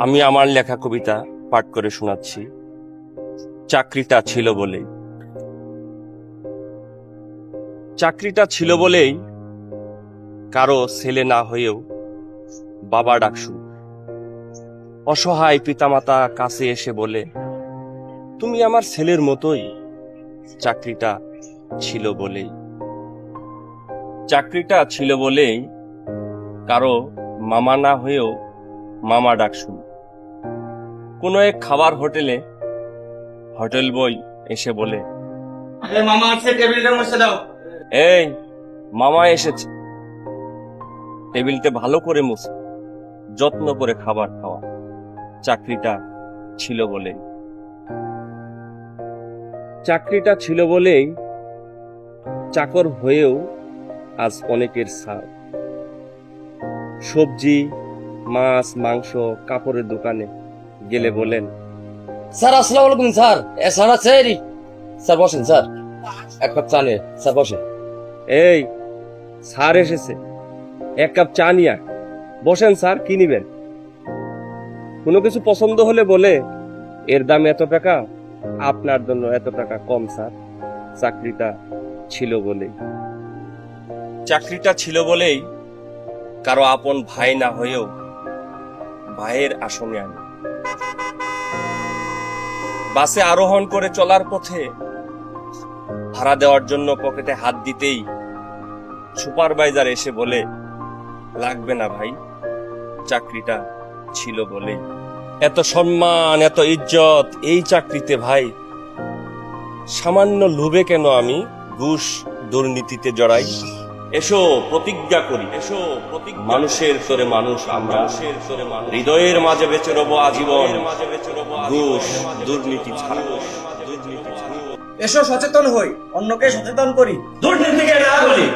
আমি আমার লেখা কবিতা পাঠ করে শোনাচ্ছি। চাকরিটা ছিল বলেই। চাকরিটা ছিল বলেই কারো ছেলে না হয়েও বাবা ডাক শুনি। অসহায় পিতামাতা কাছে এসে বলে, তুমি আমার ছেলের মতোই। চাকরিটা ছিল বলেই। চাকরিটা ছিল বলেই কারো মামা না হয়েও মামা ডাক শুনি। কোনো এক খাবার হোটেলে হোটেল বয় এসে বলে, মামা আছে, টেবিলটা মুছে দাও। এই মামা এসেছে, টেবিলটা ভালো করে মুছে যত্ন করে খাবার খাওয়া। চাকরিটা ছিল বলেই। চাকরিটা ছিল বলেই চাকর হয়েও আজ অনেকের ছাড়। সবজি, মাছ, মাংস, কাপড়ের দোকানে গেলে বলেন, স্যার আসসালামু আলাইকুম স্যার। স্যার আছে স্যার, বসেন স্যার, এক কাপ চা নিয়ে স্যার বসেন। এই স্যার এসেছে, এক কাপ চা নিয়ে আয়। বসেন স্যার, কি নিবেন? কোনো কিছু পছন্দ হলে বলে, এর দাম এত টাকা, আপনার জন্য এত টাকা কম স্যার। চাকরিটা ছিল বলেই। চাকরিটা ছিল বলেই কারো আপন ভাই না হয়েও ভাইয়ের আসনে আনি। বাসে আরোহণ করে চলার পথে ভাড়া দেওয়ার জন্য পকেটে হাত দিতেই সুপারভাইজার এসে বলে, লাগবে না ভাই, চাকরিটা ছিল বলেই। এত সম্মান, এত ইজ্জত এই চাকরিতে ভাই, সামান্য লোভে কেন আমি ঘুষ দুর্নীতিতে জড়াই? এসো প্রতিজ্ঞা করি, এসো মানুষের তোরে মানুষ আমরা, হৃদয়ের মাঝে বেঁচে রব আজীবন, ঘুষ দুর্নীতি ছাড়া। এসো সচেতন হই, অন্যকে সচেতন করি, দুর্নীতিকে না বলি।